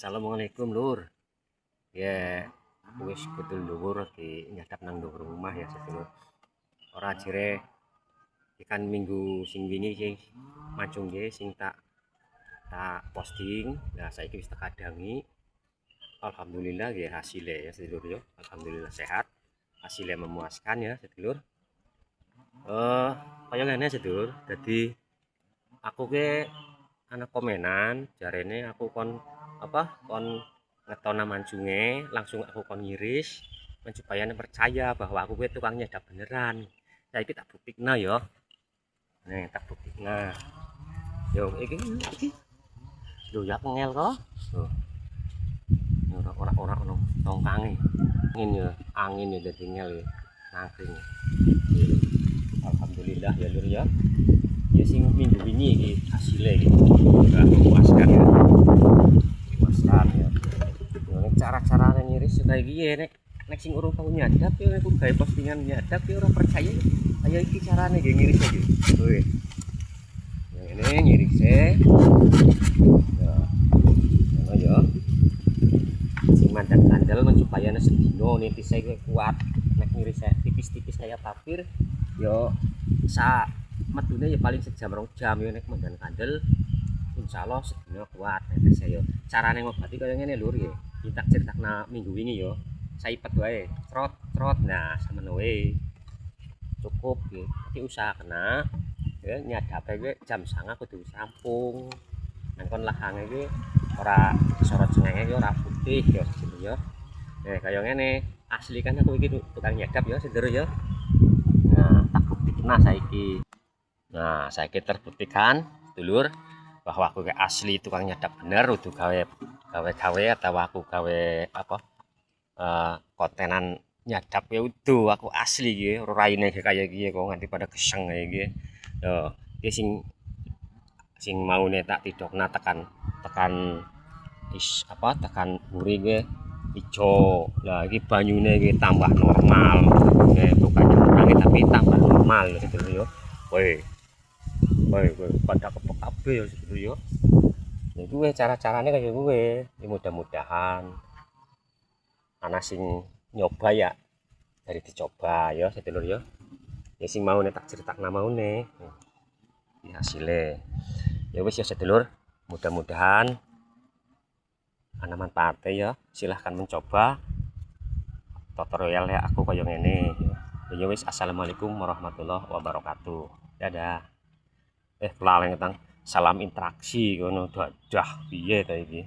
Assalamualaikum Lur. Ya, aku wis kudu dhuwur di nyadap nang dhuwur rumah ya sedulur. Ora jere ikan minggu sing wingi sing mancung nggih sing tak posting. Nah, saiki wis tak kadangi. Alhamdulillah ya hasilnya ya sedulur ya. Alhamdulillah sehat. Hasilnya memuaskan ya sedulur. Kaya ngene sedulur. Dadi aku ke anak komenan jarene aku kon ngetona mancunge langsung aku kon ngiris supaya percaya bahwa aku kuwi tukang nyadap beneran. Saiki tak buktikna ya. Nih tak buktikna. Yo iki lho ya ngel kok. Tuh. Ora ono tongkange. Angin ya dadi ngel ya. Nangkring. Alhamdulillah ya Lur ya. Ya sing minggu ini iki hasilnya iki. Udah memuaskan ya. Memuaskan ya. Cara-cara ngiris kayak gini nek sing urung tau nyadap ya nek gawe postingan nyadap ya ora percaya ayo iki carane nggih ngiris iki. Wih. Yang ini ngirise. Ya. Ngono ya. Sing mandan kandel supaya nek sedino nitise kuat nek ngiris tipis-tipis kayak papir yo sa medune ya paling sejam 2 jam ya nek mandan kandel insyaallah sedina kuat nitise yo. Carane ngobati kaya ngene lur ya. Kita critakna minggu ini yo. Saipet wae, trot. Nah, semono wae. Cukup nggih. Iki usahakna ya nyadape kuwi jam 09.30 kudu sampung. Nang kon lahange iki ora sorot cengenge iki ora putih ya sedulur ya. Nah, kaya ngene. Asli kan aku iki tukang nyadap ya sedulur ya. Nah, tak buktikna saiki. Nah, saiki terbuktikan sedulur bahwa aku asli tukang nyadap bener udah gawe atau aku gawe kontenan nyadap ya udah aku asli gitu raine kayak gini kok nganti pada keseng kayak gini yo iki sing mau tak tidokna tekan tekan buri ge ijo lah iki banyune iki tambah normal bukannya kurangi tapi tambah normal gitu yo woi pada kepek kabeh ya sedulur yo. Ya gue cara-caranya kayak gue. Ya mudah-mudahan ana sing nyoba ya dari dicoba ya sedulur ya. Ya sing mau tak critakna maune. Ya hasilnya. Ya wis ya sedulur, mudah-mudahan ana manfaatnya ya. Silahkan mencoba tutorial ya aku kayak ngene. Ya wis assalamualaikum warahmatullahi wabarakatuh. Dadah. Kelalen tentang salam interaksi ngono dadah piye ta iki